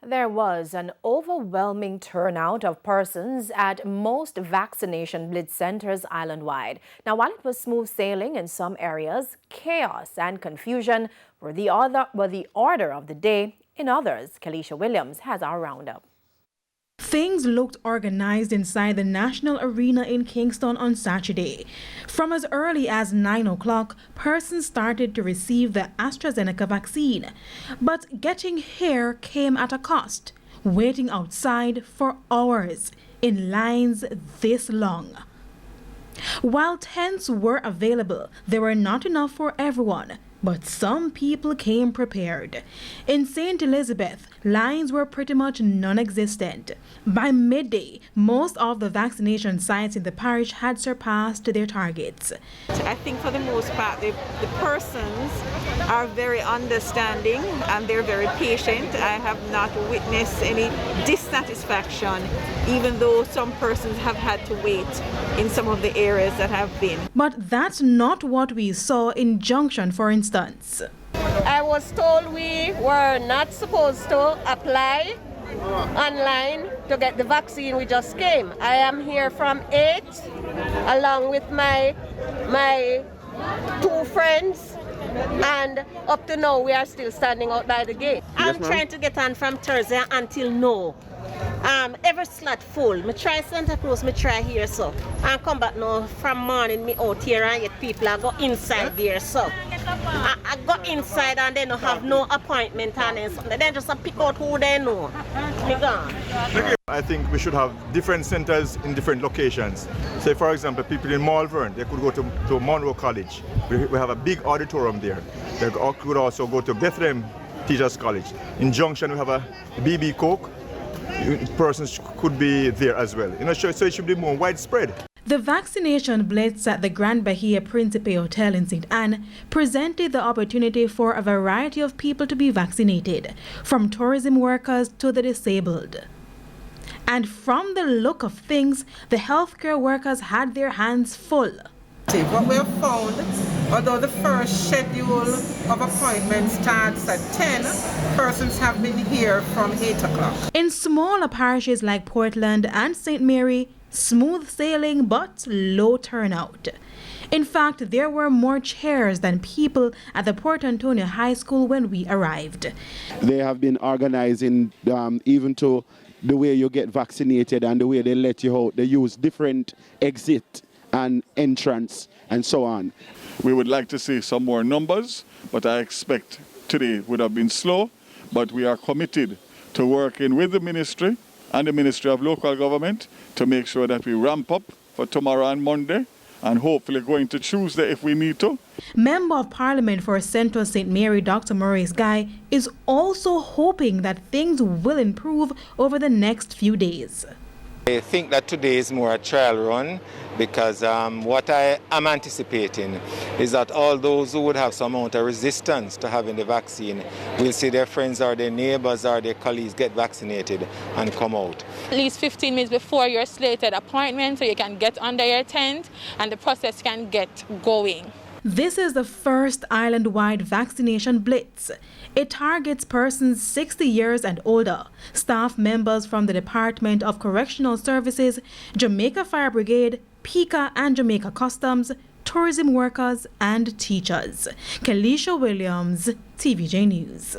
There was an overwhelming turnout of persons at most vaccination blitz centers island-wide. Now, while it was smooth sailing in some areas, chaos and confusion were the order of the day in others. Kalisha Williams has our roundup. Things looked organized inside the National Arena in Kingston on Saturday. From as early as 9 o'clock, persons started to receive the AstraZeneca vaccine. But getting here came at a cost, waiting outside for hours in lines this long. While tents were available, they were not enough for everyone. But some people came prepared. In St. Elizabeth, lines were pretty much non-existent. By midday, most of the vaccination sites in the parish had surpassed their targets. I think for the most part, the persons are very understanding and they're very patient. I have not witnessed any dissatisfaction, even though some persons have had to wait in some of the areas that have been. But that's not what we saw in Junction, for instance. I was told we were not supposed to apply online to get the vaccine. We just came. I am here from 8 along with my two friends, and up to now we are still standing out by the gate. I'm trying to get on from Thursday until now. Every slot full. Me try Santa Cruz, me try here so. And come back now from morning me out here and yet people I go inside there so. I go inside and they don't have no appointment and something. They just pick out who they know. Me gone. I think we should have different centers in different locations. Say for example, people in Malvern, they could go to Monroe College. We have a big auditorium there. They could also go to Bethlehem Teachers College. In Junction we have a BB Coke. Persons could be there as well. So it should be more widespread. The vaccination blitz at the Grand Bahia Principe Hotel in St. Anne presented the opportunity for a variety of people to be vaccinated, from tourism workers to the disabled. And from the look of things, the healthcare workers had their hands full. What we have found, although the first schedule of appointments starts at 10, persons have been here from 8 o'clock. In smaller parishes like Portland and St. Mary, smooth sailing but low turnout. In fact, there were more chairs than people at the Port Antonio High School when we arrived. They have been organizing even to the way you get vaccinated and the way they let you out. They use different exit and entrance and so on. We would like to see some more numbers, but I expect today would have been slow, but we are committed to working with the ministry and the Ministry of Local Government to make sure that we ramp up for tomorrow and Monday and hopefully going to Tuesday if we need to. Member of Parliament for Central St. Mary, Dr. Maurice Guy, is also hoping that things will improve over the next few days. I think that today is more a trial run because what I am anticipating is that all those who would have some amount of resistance to having the vaccine will see their friends or their neighbors or their colleagues get vaccinated and come out. At least 15 minutes before your slated appointment so you can get under your tent and the process can get going. This is the first island-wide vaccination blitz. It targets persons 60 years and older, staff members from the Department of Correctional Services, Jamaica Fire Brigade, PICA and Jamaica Customs, tourism workers and teachers. Kalisha Williams, TVJ News.